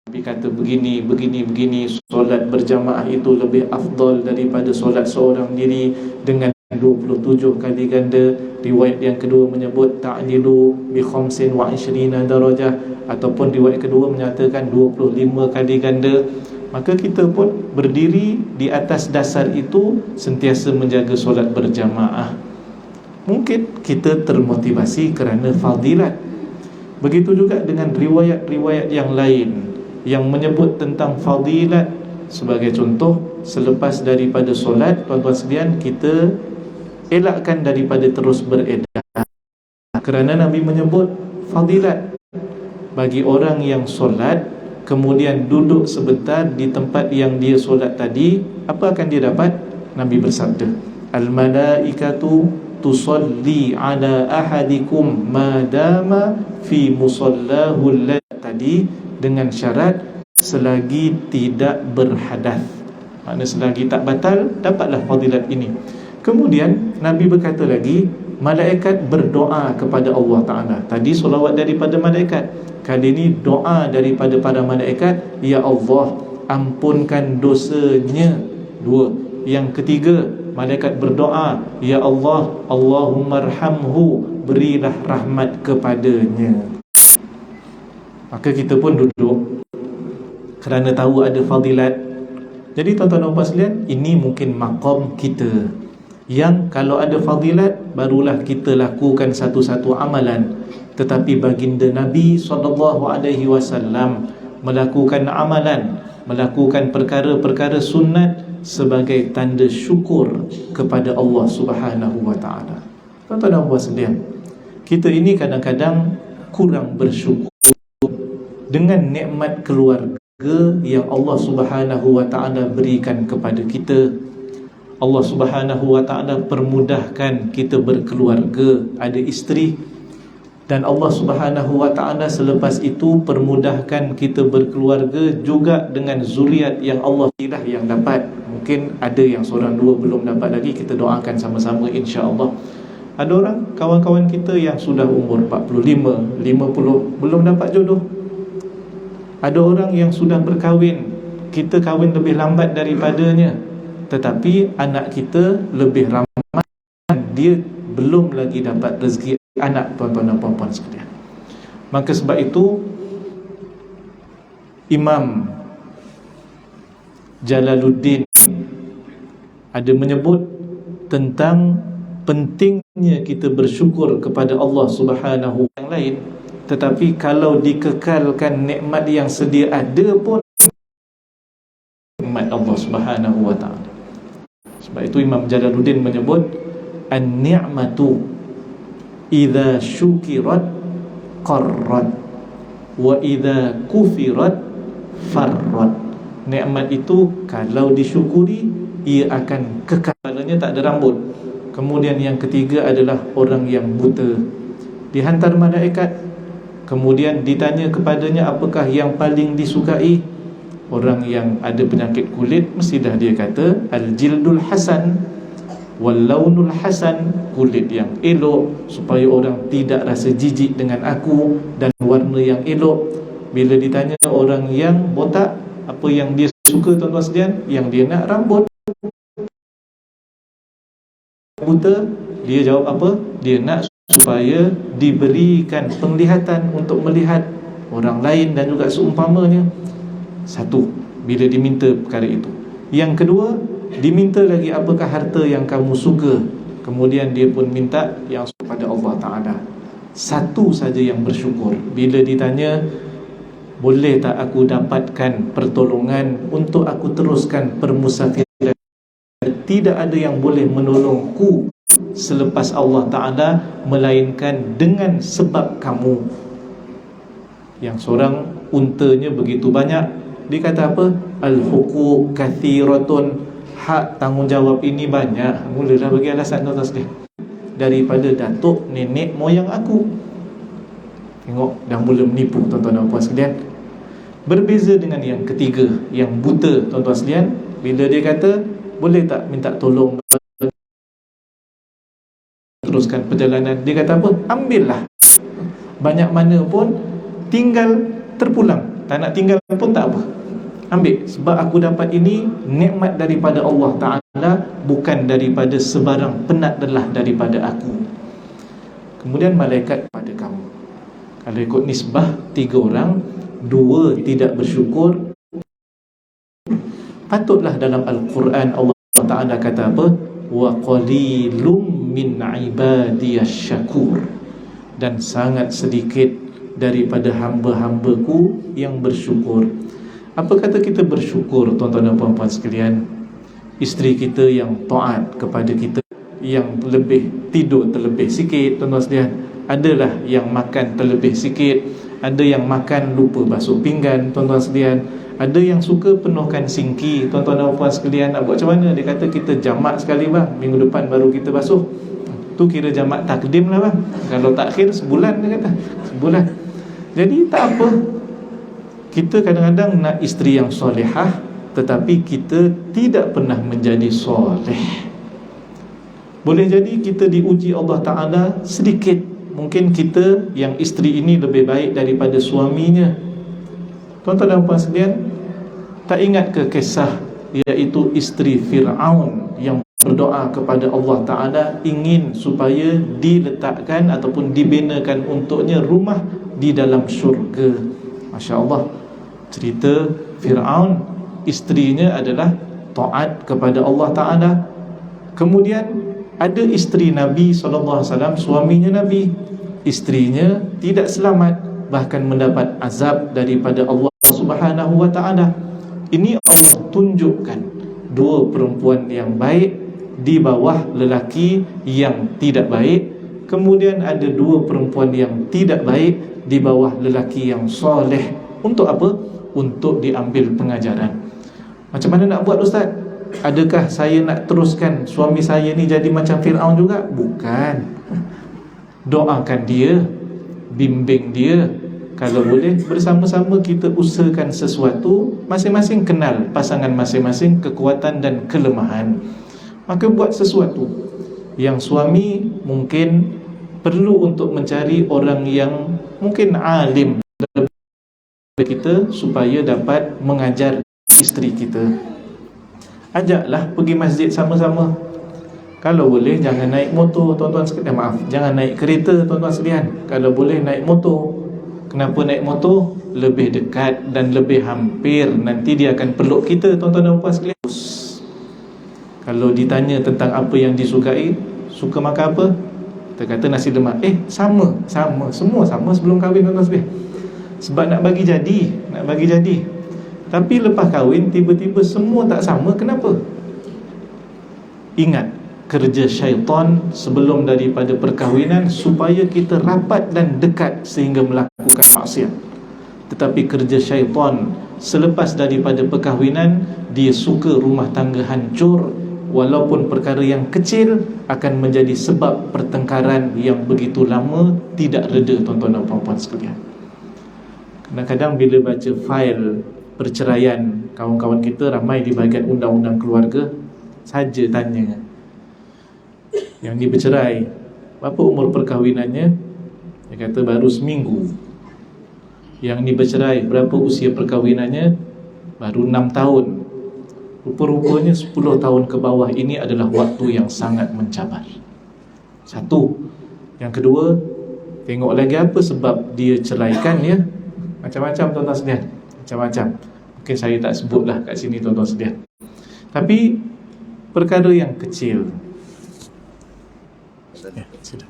Nabi kata begini, solat berjamaah itu lebih afdal daripada solat seorang diri dengan 27 kali ganda. Riwayat yang kedua menyebut ta'dilu bi khamsin wa 20 darajah, ataupun riwayat kedua menyatakan 25 kali ganda. Maka kita pun berdiri di atas dasar itu sentiasa menjaga solat berjamaah. Mungkin kita termotivasi kerana fadilat. Begitu juga dengan riwayat-riwayat yang lain yang menyebut tentang fadilat. Sebagai contoh, selepas daripada solat, tuan-tuan sekalian, kita elakkan daripada terus beredar, kerana Nabi menyebut fadilat bagi orang yang solat kemudian duduk sebentar di tempat yang dia solat tadi. Apa akan dia dapat? Nabi bersabda, al-malaikatu tusalli ala ahadikum madama fi musallahu tadi, dengan syarat selagi tidak berhadas. Maknanya selagi tak batal, dapatlah fadilat ini. Kemudian Nabi berkata lagi, malaikat berdoa kepada Allah Ta'ala. Tadi solawat daripada malaikat, kali ini doa daripada para malaikat, ya Allah, ampunkan dosanya. Dua. Yang ketiga, malaikat berdoa, ya Allah, Allahumma arhamhu, berilah rahmat kepadanya. Maka kita pun duduk kerana tahu ada fadilat. Jadi tuan-tuan dan puan sekalian, ini mungkin maqam kita, yang kalau ada fadilat barulah kita lakukan satu-satu amalan. Tetapi baginda Nabi SAW melakukan amalan, melakukan perkara-perkara sunat sebagai tanda syukur kepada Allah Subhanahu wa ta'ala. Tuan-tuan dan puan sekalian, kita ini kadang-kadang kurang bersyukur dengan nikmat keluarga yang Allah Subhanahu wa ta'ala berikan kepada kita. Allah Subhanahu wa ta'ala permudahkan kita berkeluarga, ada isteri. Dan Allah Subhanahu wa ta'ala selepas itu permudahkan kita berkeluarga juga dengan zuriat yang Allah lah yang dapat. Mungkin ada yang seorang dua belum dapat lagi, kita doakan sama-sama insya-Allah. Ada orang, kawan-kawan kita yang sudah umur 45, 50 belum dapat jodoh. Ada orang yang sudah berkahwin, kita kahwin lebih lambat daripadanya, tetapi anak kita lebih ramai, dia belum lagi dapat rezeki anak, tuan-tuan dan puan-puan sekalian. Maka sebab itu Imam Jalaluddin ada menyebut tentang pentingnya kita bersyukur kepada Allah Subhanahu yang lain. Tetapi kalau dikekalkan nikmat yang sedia ada pun, nikmat Allah Subhanahu wa ta'ala. Sebab itu Imam Jalaluddin menyebut, an-ni'matu idza syukirat qarrat wa idza kufirat farrat. Nikmat itu kalau disyukuri, ia akan kekal, tak ada rambut. Kemudian yang ketiga adalah orang yang buta, dihantar malaikat, kemudian ditanya kepadanya apakah yang paling disukai. Orang yang ada penyakit kulit, mestilah dia kata al-jildul hasan wal launul hasan, kulit yang elok supaya orang tidak rasa jijik dengan aku, dan warna yang elok. Bila ditanya orang yang botak, apa yang dia suka, tuan-tuan sekalian? Yang dia nak rambut. Buta, dia jawab apa? Dia nak supaya diberikan penglihatan untuk melihat orang lain dan juga seumpamanya. Satu, bila diminta perkara itu. Yang kedua, diminta lagi apakah harta yang kamu suka. Kemudian dia pun minta yang kepada Allah Ta'ala. Satu saja yang bersyukur. Bila ditanya, boleh tak aku dapatkan pertolongan untuk aku teruskan permusafiran? Tidak ada yang boleh menolongku selepas Allah Ta'ala, melainkan dengan sebab kamu. Yang seorang untanya begitu banyak, dia kata apa? Al-huquq kathiratun, hak tanggungjawab ini banyak. Mulalah bagi alasan, tuan-tuan sekalian, daripada datuk nenek moyang aku. Tengok, dah mula menipu, tuan-tuan dan puan sekalian. Berbeza dengan yang ketiga, yang buta, tuan-tuan sekalian. Bila dia kata, boleh tak minta tolong teruskan perjalanan, dia kata apa? Ambillah, banyak mana pun, tinggal terpulang. tak nak tinggal pun tak apa, ambil, sebab aku dapat ini nikmat daripada Allah Ta'ala, bukan daripada sebarang penat lelah daripada aku. Kemudian malaikat pada kamu. Kalau ikut nisbah 3 orang, 2 tidak bersyukur, patutlah dalam Al-Quran Allah Ta'ala kata apa? Wa qalilum min ibadiyasy syakur, dan sangat sedikit daripada hamba-hambaku yang bersyukur. Apa kata kita bersyukur, tuan-tuan dan puan-puan sekalian? Isteri kita yang taat kepada kita, yang lebih tidur terlebih sikit, tuan-tuan sekalian. Adalah yang makan terlebih sikit, ada yang makan lupa basuh pinggan, tuan-tuan sekalian. Ada yang suka penuhkan sinki, tuan-tuan dan puan sekalian. Nak buat macam mana? Dia kata kita jamak sekali bang, minggu depan baru kita basuh. Tu kira jamak takdim lah bang. Kalau takhir sebulan, dia kata sebulan. Jadi tak apa. Kita kadang-kadang nak isteri yang solehah, tetapi kita tidak pernah menjadi soleh. Boleh jadi kita diuji Allah Ta'ala sedikit. Mungkin kita yang isteri ini lebih baik daripada suaminya. Tuan-tuan dan puan sekalian, tak ingat ke kisah iaitu isteri Fir'aun yang berdoa kepada Allah Ta'ala ingin supaya diletakkan ataupun dibinakan untuknya rumah di dalam syurga. Masya Allah, cerita Fir'aun, isterinya adalah taat kepada Allah Ta'ala. Kemudian ada isteri Nabi SAW, suaminya Nabi, isterinya tidak selamat, bahkan mendapat azab daripada Allah Subhanahu wa ta'ala. Ini Allah tunjukkan 2 perempuan yang baik di bawah lelaki yang tidak baik. Kemudian ada 2 perempuan yang tidak baik di bawah lelaki yang soleh. Untuk apa? Untuk diambil pengajaran. Macam mana nak buat ustaz? Adakah saya nak teruskan suami saya ni jadi macam Fir'aun juga? Bukan. Doakan dia, bimbing dia. Kalau boleh bersama-sama kita usahakan sesuatu, masing-masing kenal pasangan masing-masing, kekuatan dan kelemahan. Maka buat sesuatu. Yang suami mungkin perlu untuk mencari orang yang mungkin alim daripada kita supaya dapat mengajar isteri kita. Ajaklah pergi masjid sama-sama. Kalau boleh jangan naik motor, tuan-tuan sekalian. Jangan naik kereta, tuan-tuan sekalian. Kalau boleh naik motor. Kenapa naik motor? Lebih dekat dan lebih hampir. Nanti dia akan peluk kita, tuan-tuan dan puan sekalian. Kalau ditanya tentang apa yang disukai, suka makan apa? Kita kata nasi lemak. Sama. Semua sama sebelum kahwin, tuan-tuan sekalian. Sebab nak bagi jadi. Tapi lepas kahwin, tiba-tiba semua tak sama. Kenapa? Ingat, kerja syaitan sebelum daripada perkahwinan supaya kita rapat dan dekat sehingga melakukan maksiat. Tetapi kerja syaitan selepas daripada perkahwinan, dia suka rumah tangga hancur, walaupun perkara yang kecil akan menjadi sebab pertengkaran yang begitu lama tidak reda, tuan-tuan dan puan-puan sekalian. Kadang-kadang bila baca fail perceraian kawan-kawan kita ramai di bahagian undang-undang keluarga, saja tanya, yang ni bercerai, berapa umur perkahwinannya? Dia kata baru seminggu. Yang ni bercerai, berapa usia perkahwinannya? Baru 6 tahun. Rupa-rupanya 10 tahun ke bawah ini adalah waktu yang sangat mencabar. Satu. Yang kedua, tengok lagi apa sebab dia ceraikan ya. Macam-macam tuan-tuan sekalian. Macam-macam. Mungkin saya tak sebutlah kat sini tuan-tuan sekalian. Tapi perkara yang kecil. Ya, sudah.